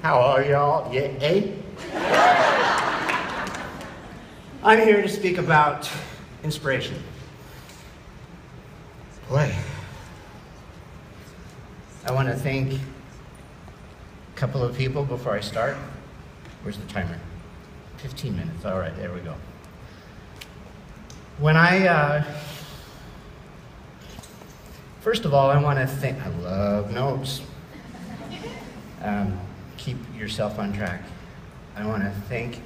How are y'all? Yeah, eh? I'm here to speak about inspiration. Boy, I want to thank a couple of people before I start. Where's the timer? 15 minutes. All right, there we go. First of all, I want to thank, I love notes. Keep yourself on track. I want to thank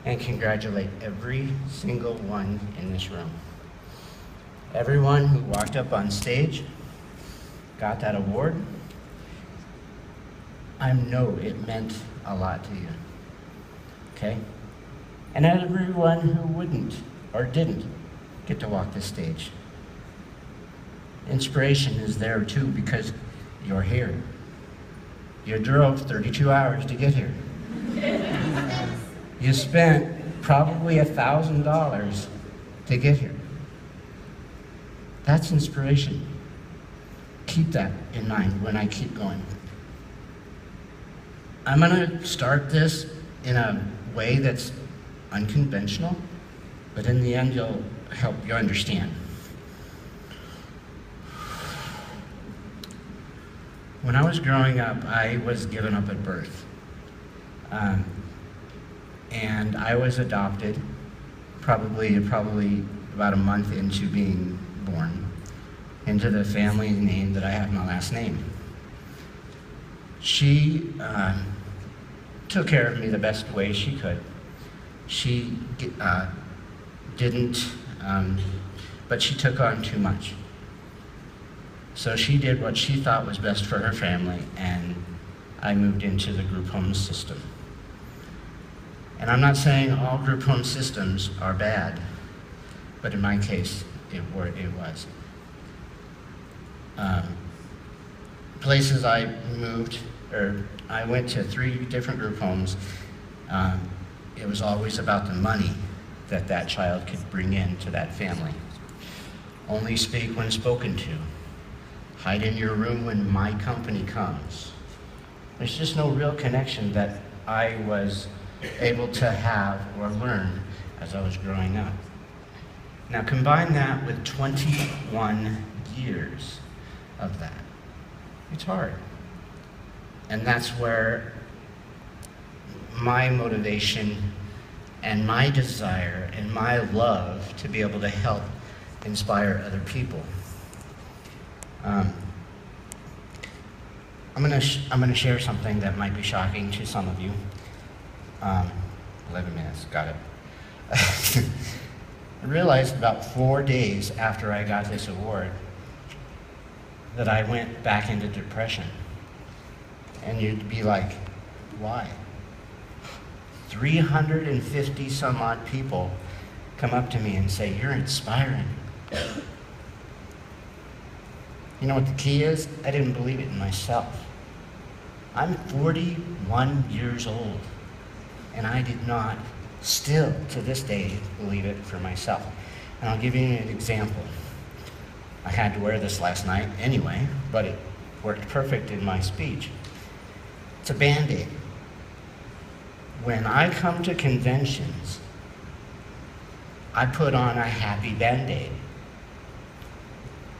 and congratulate every single one in this room. Everyone who walked up on stage, got that award. I know it meant a lot to you, okay? And everyone who wouldn't or didn't get to walk this stage. Inspiration is there too because you're here. You drove 32 hours to get here. You spent probably $1,000 to get here. That's inspiration. Keep that in mind when I keep going. I'm gonna start this in a way that's unconventional, but in the end you'll help you understand. When I was growing up, I was given up at birth. And I was adopted probably about a month into being born into the family name that I have my last name. She took care of me the best way she could. She didn't, but she took on too much. So she did what she thought was best for her family, and I moved into the group home system. And I'm not saying all group home systems are bad, but in my case, it was. Places I moved, or I went to 3 different group homes. It was always about the money that that child could bring in to that family. Only speak when spoken to. Hide in your room when my company comes. There's just no real connection that I was able to have or learn as I was growing up. Now combine that with 21 years of that. It's hard. And that's where my motivation and my desire and my love to be able to help inspire other people. I'm gonna share something that might be shocking to some of you. 11 minutes, got it. I realized about 4 days after I got this award that I went back into depression. And you'd be like, why? 350 some odd people come up to me and say, you're inspiring. You know what the key is? I didn't believe it in myself. I'm 41 years old, and I did not, still to this day, believe it for myself. And I'll give you an example. I had to wear this last night anyway, but it worked perfect in my speech. It's a Band-Aid. When I come to conventions, I put on a happy Band-Aid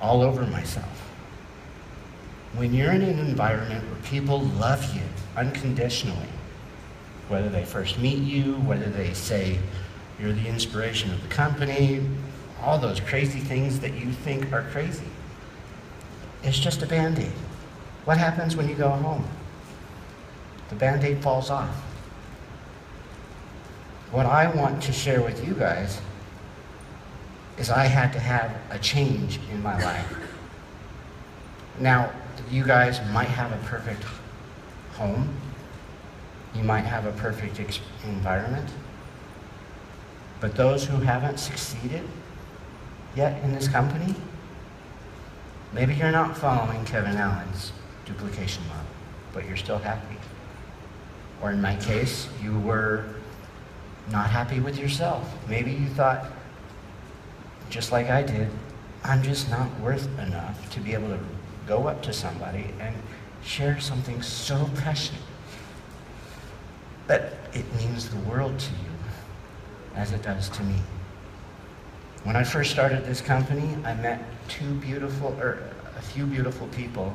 all over myself. When you're in an environment where people love you unconditionally, whether they first meet you, whether they say you're the inspiration of the company, all those crazy things that you think are crazy, it's just a Band-Aid. What happens when you go home? The Band-Aid falls off. What I want to share with you guys is I had to have a change in my life. Now, you guys might have a perfect home. You might have a perfect environment. But those who haven't succeeded yet in this company, maybe you're not following Kevin Allen's duplication model, but you're still happy. Or in my case, you were not happy with yourself. Maybe you thought, just like I did, I'm just not worth enough to be able to go up to somebody and share something so passionate. But it means the world to you, as it does to me. When I first started this company, I met a few beautiful people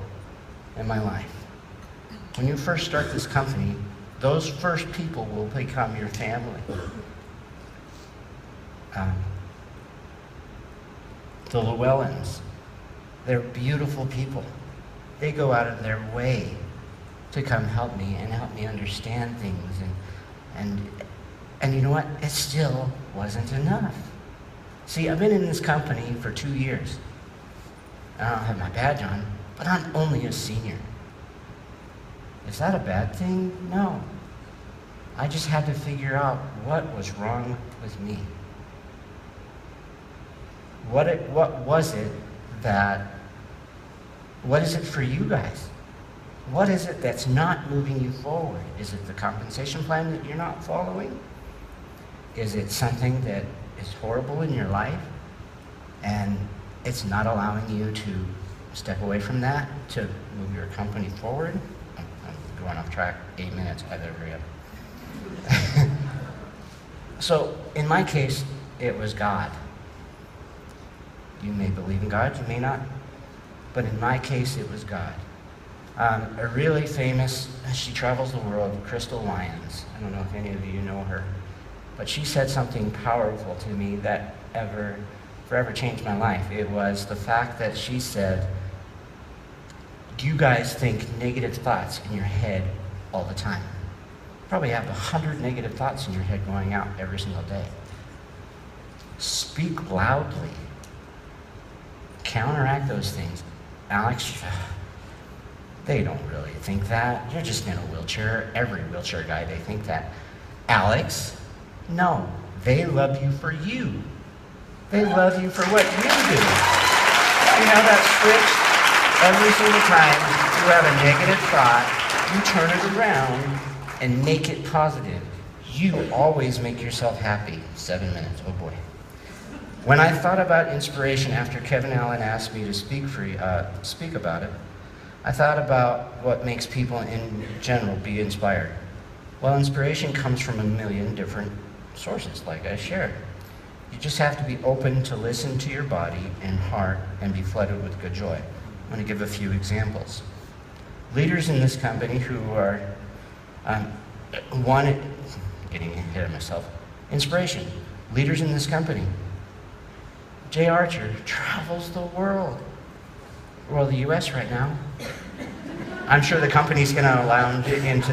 in my life. When you first start this company, those first people will become your family. The Llewellyns, they're beautiful people. They go out of their way to come help me and help me understand things. And you know what? It still wasn't enough. See, I've been in this company for 2 years. I don't have my badge on, but I'm only a senior. Is that a bad thing? No. I just had to figure out what was wrong with me. What is it for you guys? What is it that's not moving you forward? Is it the compensation plan that you're not following? Is it something that is horrible in your life and it's not allowing you to step away from that to move your company forward? I'm going off track, 8 minutes, I better hurry up. So in my case, it was God. You may believe in God, you may not. But in my case, it was God. A really famous, she travels the world, Crystal Lyons. I don't know if any of you know her. But she said something powerful to me that forever changed my life. It was the fact that she said, you guys think negative thoughts in your head all the time. You probably have 100 negative thoughts in your head going out every single day. Speak loudly. Counteract those things. Alex, they don't really think that. You're just in a wheelchair. Every wheelchair guy, they think that. Alex, no, they love you for you. They love you for what you do. You have that switch every single time you have a negative thought, you turn it around and make it positive. You always make yourself happy. 7 minutes, oh boy. When I thought about inspiration after Kevin Allen asked me to speak about it, I thought about what makes people in general be inspired. Well, inspiration comes from a million different sources, like I shared. You just have to be open to listen to your body and heart and be flooded with good joy. I'm going to give a few examples. Leaders in this company who are, getting ahead of myself, inspiration. Leaders in this company. Jay Archer travels the world. Well, the U.S. right now. I'm sure the company's going to allow him into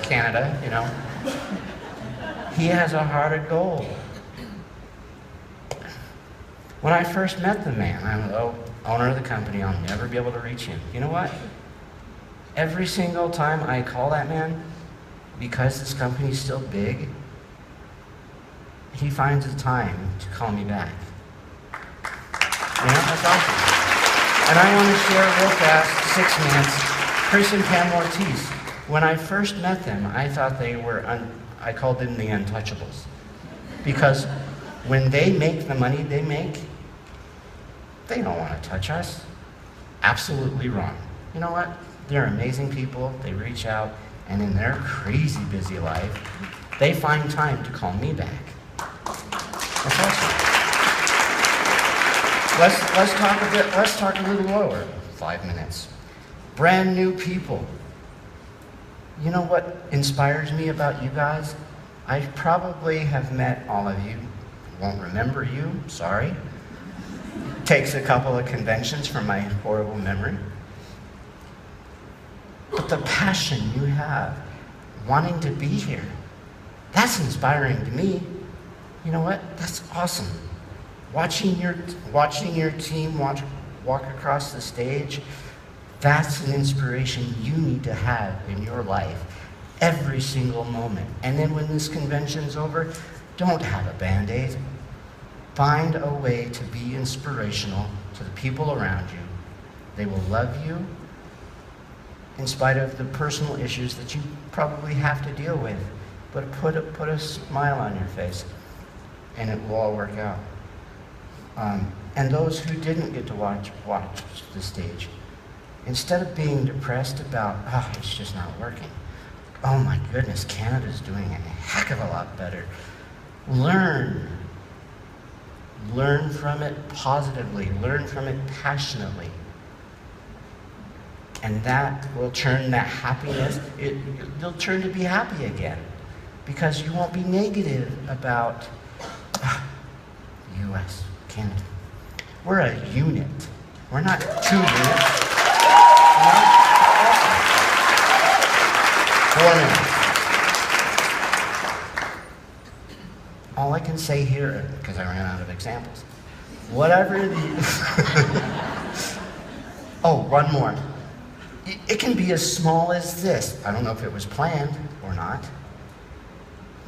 Canada, you know. He has a heart of gold. When I first met the man, I'm the owner of the company, I'll never be able to reach him. You know what? Every single time I call that man, because this company's still big, he finds the time to call me back. You know, that's awesome. And I want to share real fast, 6 minutes, Chris and Pam Ortiz. When I first met them, I thought they were, I called them the untouchables. Because when they make the money they make, they don't want to touch us. Absolutely wrong. You know what? They're amazing people. They reach out, and in their crazy busy life, they find time to call me back. That's awesome. Let's talk a little lower. 5 minutes. Brand new people. You know what inspires me about you guys? I probably have met all of you. Won't remember you, sorry. Takes a couple of conventions from my horrible memory. But the passion you have, wanting to be here, that's inspiring to me. You know what? That's awesome. Watching your team walk across the stage, that's an inspiration you need to have in your life every single moment. And then when this convention's over, don't have a Band-Aid. Find a way to be inspirational to the people around you. They will love you in spite of the personal issues that you probably have to deal with. But put a smile on your face, and it will all work out. And those who didn't get to watch the stage, instead of being depressed about, it's just not working, oh my goodness, Canada's doing a heck of a lot better. Learn. Learn from it positively. Learn from it passionately. And that will turn that happiness, you'll turn to be happy again. Because you won't be negative about the U.S., Canada. We're a unit. We're not 2 units. 4 minutes. All I can say here, because I ran out of examples, whatever the... Oh, one more. It can be as small as this. I don't know if it was planned or not.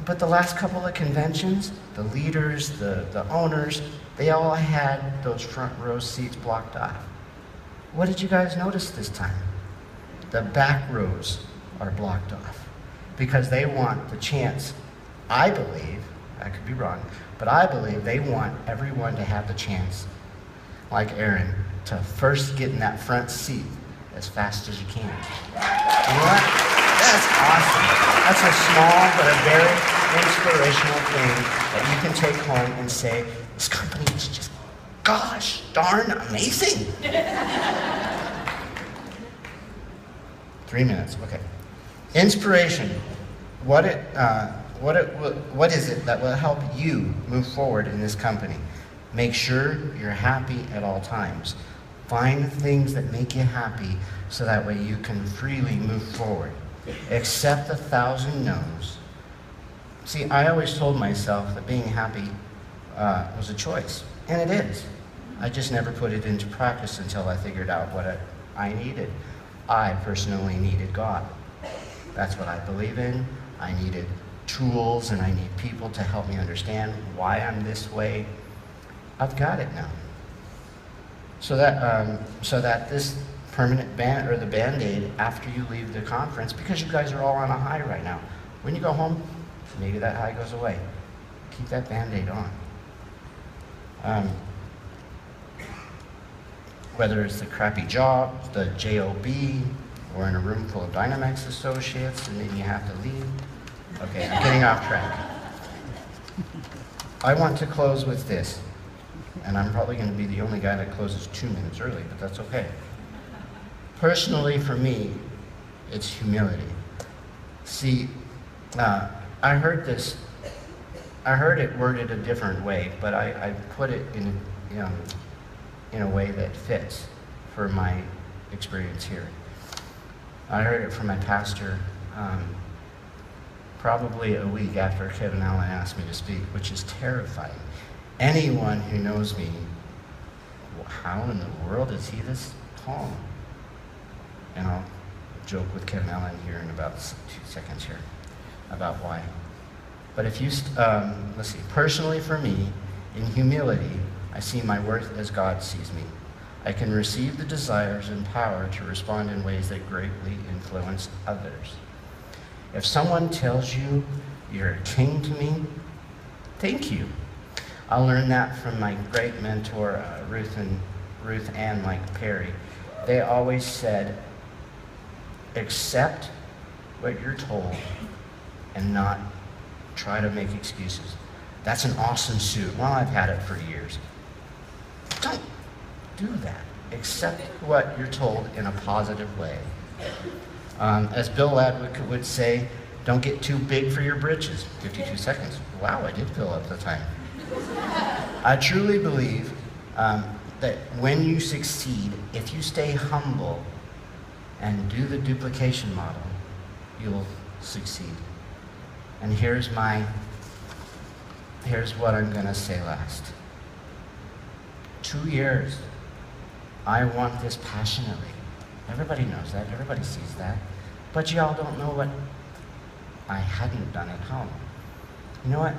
But the last couple of conventions, the leaders, the owners, they all had those front row seats blocked off. What did you guys notice this time? The back rows are blocked off because they want the chance, I believe, I could be wrong, but I believe they want everyone to have the chance, like Aaron, to first get in that front seat as fast as you can. You know what? That's awesome. That's a small but a very inspirational thing that you can take home and say, this company is just gosh darn amazing. 3 minutes, okay. Inspiration. What is it that will help you move forward in this company? Make sure you're happy at all times. Find things that make you happy so that way you can freely move forward. Accept 1,000 no's. See, I always told myself that being happy was a choice, and it is. I just never put it into practice until I figured out what I needed. I personally needed God. That's what I believe in. I needed tools, and I need people to help me understand why I'm this way. I've got it now. So that this permanent band or the Band-Aid after you leave the conference, because you guys are all on a high right now. When you go home, maybe that high goes away. Keep that Band-Aid on. Whether it's the crappy job, the JOB, or in a room full of Dynamax associates, and then you have to leave. Okay, I'm getting off track. I want to close with this. And I'm probably going to be the only guy that closes 2 minutes early, but that's okay. Personally, for me, it's humility. See, I heard it worded a different way, but I put it in a way that fits for my experience here. I heard it from my pastor probably a week after Kevin Allen asked me to speak, which is terrifying. Anyone who knows me, how in the world is he this calm? And I'll joke with Kevin Allen here in about 2 seconds here about why. But if you, let's see, personally for me, in humility, I see my worth as God sees me. I can receive the desires and power to respond in ways that greatly influence others. If someone tells you you're a king to me, thank you. I learned that from my great mentor, Ruth and Mike Perry. They always said, accept what you're told and not try to make excuses. That's an awesome suit. Well, I've had it for years. Don't do that. Accept what you're told in a positive way. As Bill Ladwick would say, don't get too big for your britches. 52 seconds. Wow, I did fill up the time. I truly believe that when you succeed, if you stay humble and do the duplication model, you'll succeed. And here's what I'm going to say last. 2 years. I want this passionately. Everybody knows that. Everybody sees that. But y'all don't know what I hadn't done at home. You know what?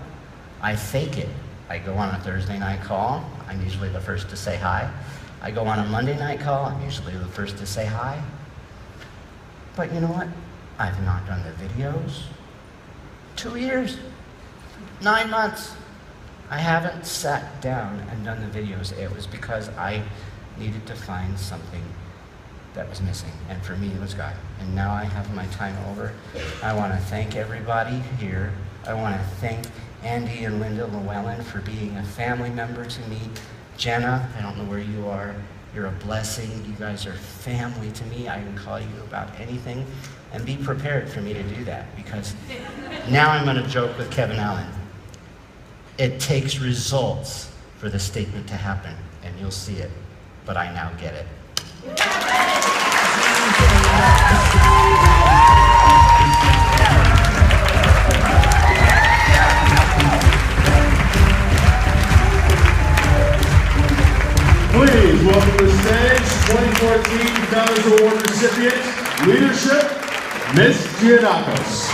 I fake it. I go on a Thursday night call. I'm usually the first to say hi. I go on a Monday night call. I'm usually the first to say hi. But you know what? I've not done the videos. 2 years. 9 months. I haven't sat down and done the videos. It was because I needed to find something that was missing, and for me it was God. And now I have my time over. I want to thank everybody here. I want to thank Andy and Linda Llewellyn for being a family member to me. Jenna, I don't know where you are. You're a blessing. You guys are family to me. I can call you about anything, and be prepared for me to do that, because now I'm going to joke with Kevin Allen. It takes results for the statement to happen, and you'll see it, but I now get it. Please welcome to the stage 2014 Founders Award recipient, Leadership, Ms. Giannakos.